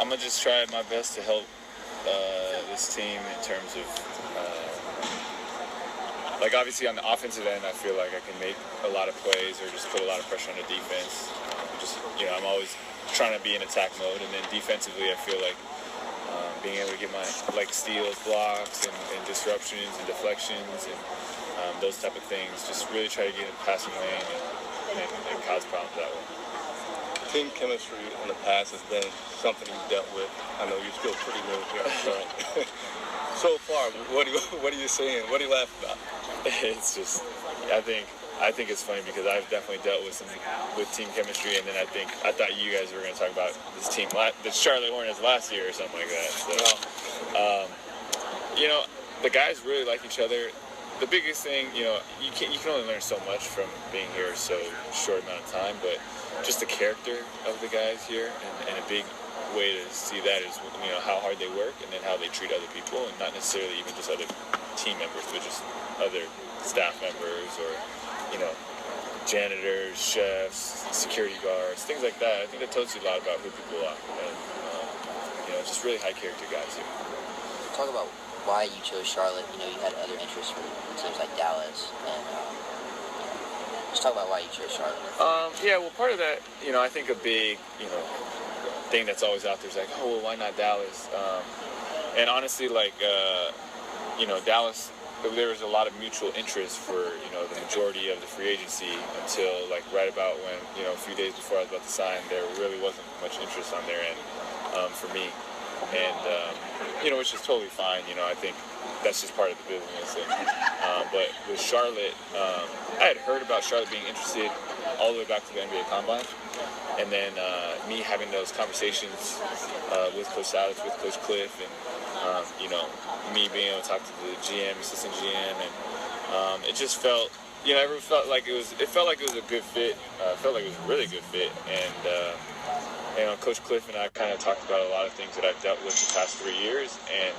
I'm gonna just try my best to help this team in terms of like obviously on the offensive end, I feel like I can make a lot of plays or just put a lot of pressure on the defense. I'm always trying to be in attack mode, and then defensively, I feel like being able to get my steals, blocks, and disruptions and deflections and those type of things. Just really try to get in the passing lane and cause problems that way. Team chemistry in the past has been something you've dealt with. I know you're still pretty new here, right? So far, what are you saying? What do you laugh about? It's just, I think it's funny because I've definitely dealt with team chemistry, and then I thought you guys were going to talk about this team, the Charlotte Hornets last year or something like that. So, the guys really like each other. The biggest thing, you can only learn so much from being here so short amount of time, but just the character of the guys here, and a big way to see that is how hard they work, and then how they treat other people, and not necessarily even just other team members, but just other staff members or janitors, chefs, security guards, things like that. I think that tells you a lot about who people are, and just really high character guys here. Talk about why you chose Charlotte. You had other interests from teams like Dallas, and just talk about why you chose Charlotte. Well, part of that, I think a big, thing that's always out there is like, oh, well, why not Dallas? And honestly, Dallas, there was a lot of mutual interest for, the majority of the free agency until right about when, a few days before I was about to sign, there really wasn't much interest on their end for me. And, which is totally fine. I think that's just part of the business. And, but with Charlotte, I had heard about Charlotte being interested all the way back to the NBA Combine. And then me having those conversations with Coach Salas, with Coach Cliff, and, me being able to talk to the GM, assistant GM, and it just felt, it felt like it was a good fit. It felt like it was a really good fit. And, Coach Cliff and I kind of talked about a lot of things that I've dealt with the past 3 years. And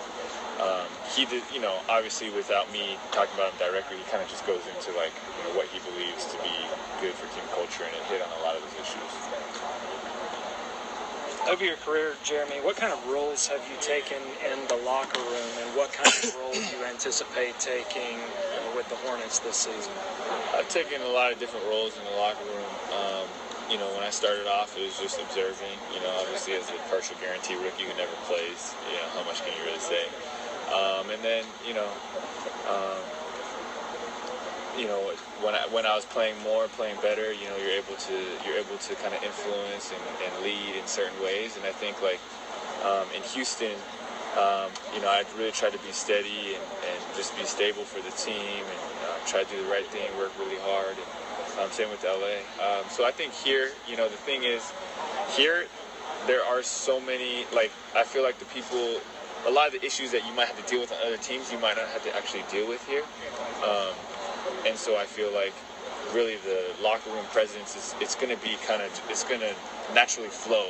he did, obviously without me talking about him directly, he kind of just goes into what he believes to be good for team culture, and it hit on a lot of those issues. Over your career, Jeremy, what kind of roles have you taken in the locker room, and what kind of role do you anticipate taking with the Hornets this season? I've taken a lot of different roles in the locker room. When I started off, it was just observing. Obviously as a partial guarantee rookie who never plays, how much can you really say? And then, when I was playing better, you're able to kind of influence and lead in certain ways. And I think in Houston, I really tried to be steady and just be stable for the team, and try to do the right thing, work really hard. And same with LA. So I think here, the thing is, here there are so many, I feel like a lot of the issues that you might have to deal with on other teams, you might not have to actually deal with here. And so I feel like really the locker room presence it's going to naturally flow.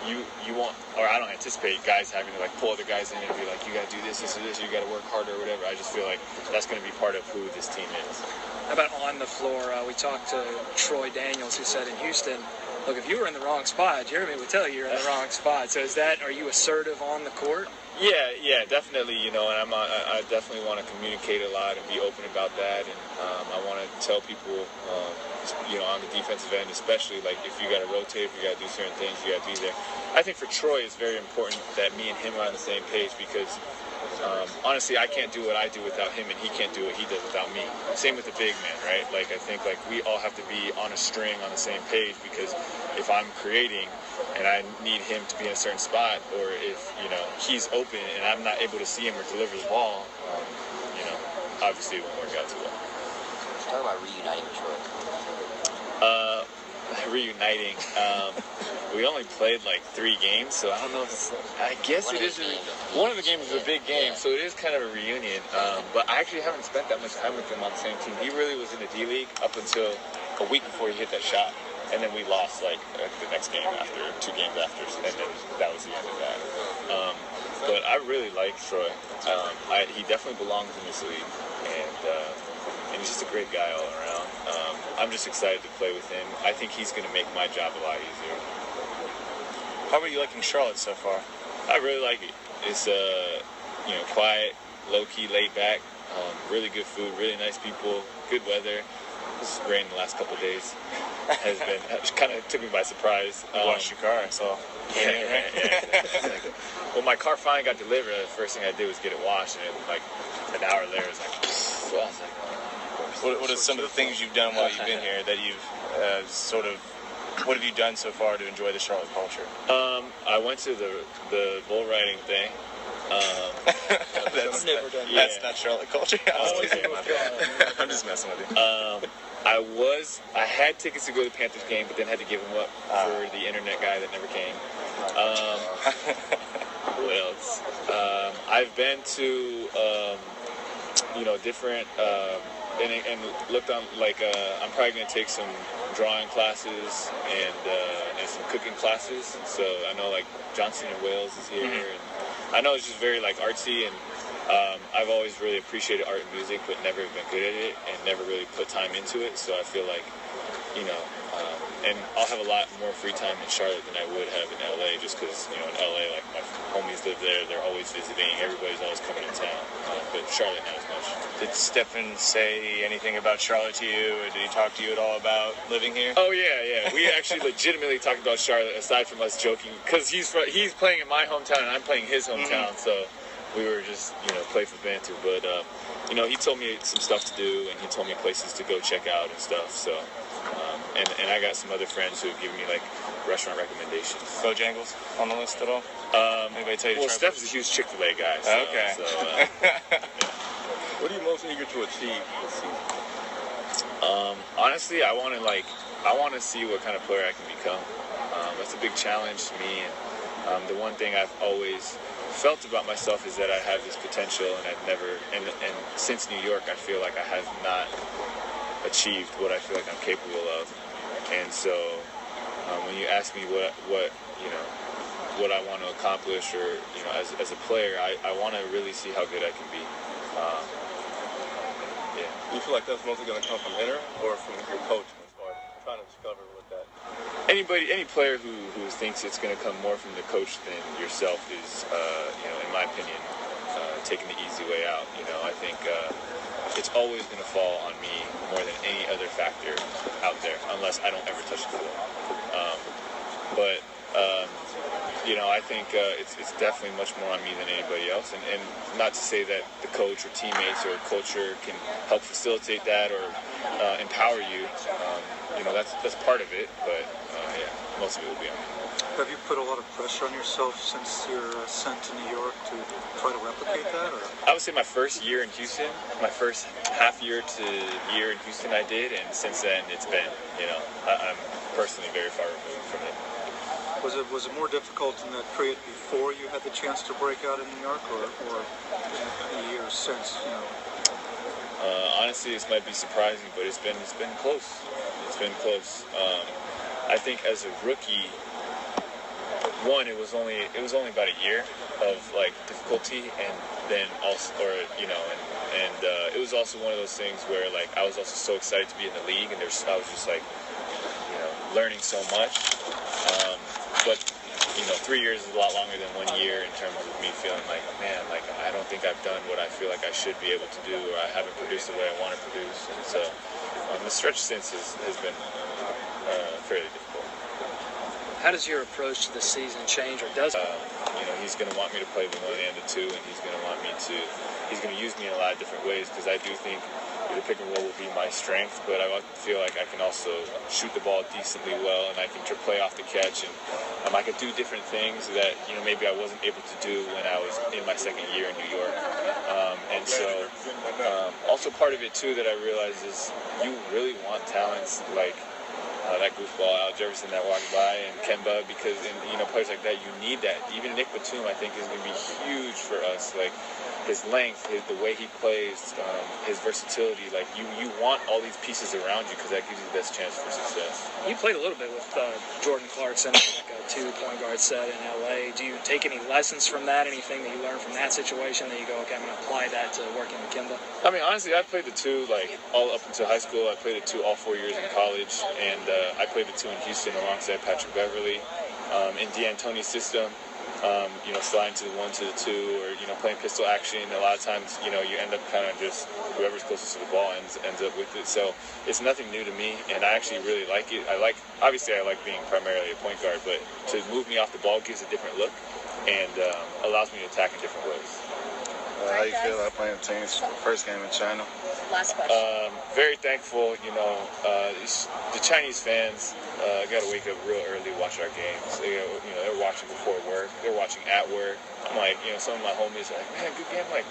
You won't, or I don't anticipate guys having to pull other guys in and be like, you got to do this, or this, you got to work harder or whatever. I just feel like that's going to be part of who this team is. How about on the floor? We talked to Troy Daniels, who said in Houston, look, if you were in the wrong spot, Jeremy would tell you you're in the wrong spot. So are you assertive on the court? Yeah, definitely. And I definitely want to communicate a lot and be open about that. And I want to tell people, on the defensive end, especially, if you got to rotate, if you got to do certain things, you got to be there. I think for Troy, it's very important that me and him are on the same page because, honestly, I can't do what I do without him, and he can't do what he does without me. Same with the big man, right? I think we all have to be on a string on the same page, because if I'm creating and I need him to be in a certain spot, or if he's open and I'm not able to see him or deliver the ball, obviously it won't work out too well. Let's talk about reuniting with Troy. Reuniting. We only played 3 games, so I don't know if it's. I guess it is. One of the games is a big game, so it is kind of a reunion. But I actually haven't spent that much time with him on the same team. He really was in the D League up until a week before he hit that shot, and then we lost the next game after, 2 games after, and then that was the end of that. But I really like Troy. He definitely belongs in this league, and he's just a great guy all around. I'm just excited to play with him. I think he's going to make my job a lot easier. How are you liking Charlotte so far? I really like it. It's quiet, low key, laid back. Really good food, really nice people, good weather. This rain the last couple of days has kind of took me by surprise. You washed your car, so yeah. Well, my car finally got delivered. The first thing I did was get it washed, and like an hour later, it was like, well, I was like, what are some of the things you've done while you've been here that you've what have you done so far to enjoy the Charlotte culture? I went to the bull riding thing. That's never done. Yeah. That's not Charlotte culture. I'm just messing with you. I had tickets to go to the Panthers game, but then had to give them up for the internet guy that never came. What else? I've been to different and looked on I'm probably gonna take some drawing classes and some cooking classes. So I know like Johnson and Wales is here, and I know it's just very like artsy, and I've always really appreciated art and music, but never been good at it and never really put time into it. So I feel like, and I'll have a lot more free time in Charlotte than I would have in LA, just because, in LA, like my homies live there, they're always visiting, everybody's always coming to town, but Charlotte not as much. Did Stefan say anything about Charlotte to you, or did he talk to you at all about living here? Oh yeah. We actually legitimately talked about Charlotte, aside from us joking, because he's playing in my hometown and I'm playing his hometown, so we were just, play for banter. But, he told me some stuff to do, and he told me places to go check out and stuff, so, and I got some other friends who have given me, like, restaurant recommendations. Bojangles on the list at all? Anybody tell you to try Steph's a huge Chick-fil-A guy, so, okay. So, What are you most eager to achieve this season? honestly, I want to see what kind of player I can become. That's a big challenge to me, and the one thing I've always felt about myself is that I have this potential, and I've never, and since New York, I feel like I have not achieved what I feel like I'm capable of. And so when you ask me what I want to accomplish, or as a player, I want to really see how good I can be. Yeah. Do you feel like that's mostly going to come from inner or from your coach as far as trying to discover what that? Any player who thinks it's going to come more from the coach than yourself is, in my opinion, taking the easy way out. I think it's always going to fall on me more than any other factor out there, unless I don't ever touch the ball. I think it's definitely much more on me than anybody else, and not to say that the coach or teammates or culture can help facilitate that or empower you. That's part of it, but most of it will be on me. Have you put a lot of pressure on yourself since you're sent to New York to try to replicate that? Or? I would say my first year in Houston, my first half year to year in Houston I did, and since then it's been, I'm personally very far removed from it. Was it more difficult in that period before you had the chance to break out in New York, or in the years since? Honestly, this might be surprising, but it's been close. It's been close. I think as a rookie, it was only about a year of like difficulty, and then also, it was also one of those things where like I was also so excited to be in the league, and I was just like, learning so much. But 3 years is a lot longer than 1 year in terms of me feeling like, man, like I don't think I've done what I feel like I should be able to do, or I haven't produced the way I want to produce. And so the stretch since has been fairly difficult. How does your approach to the season change, or does it? He's going to want me to play the one and the two, and he's going to use me in a lot of different ways, because I do think the pick and roll will be my strength, but I feel like I can also shoot the ball decently well, and I can play off the catch, and I can do different things that maybe I wasn't able to do when I was in my second year in New York. And so also part of it too that I realized is you really want talents like that goofball Al Jefferson that walked by, and Kemba, because players like that, you need that. Even Nick Batum, I think, is going to be huge for us. Like his length, the way he plays, his versatility. Like you want all these pieces around you, because that gives you the best chance for success. You played a little bit with Jordan Clarkson, like a 2-point guard set in LA. Do you take any lessons from that? Anything that you learned from that situation that you go, okay, I'm going to apply that to working with Kemba? I mean, honestly, I played the two like all up until high school. I played the two all 4 years in college, and I played the two in Houston alongside Patrick Beverly. in D'Antoni's system, sliding to the 1 to the 2, or playing pistol action. A lot of times, you end up kind of just whoever's closest to the ball ends up with it. So it's nothing new to me, and I actually really like it. Obviously I like being primarily a point guard, but to move me off the ball gives a different look and allows me to attack in different ways. How you feel about playing teams first game in China? Last question. Very thankful. The Chinese fans got to wake up real early to watch our games. They're watching before work. They're watching at work. I'm like, some of my homies are like, man, good game. I'm like,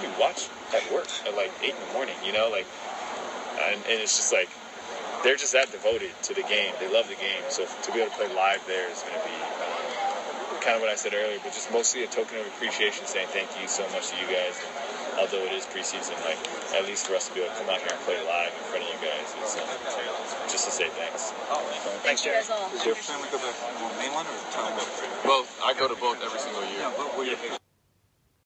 you watch at work at like 8 in the morning, and it's just like they're just that devoted to the game. They love the game. So to be able to play live there is going to be kind of what I said earlier, but just mostly a token of appreciation, saying thank you so much to you guys. And although it is preseason, at least for us to be able to come out here and play live in front of you guys, it's just to say thanks. Thanks, you guys all. Does your family go back to mainland or town? Both. I go to both every single year. Yeah, but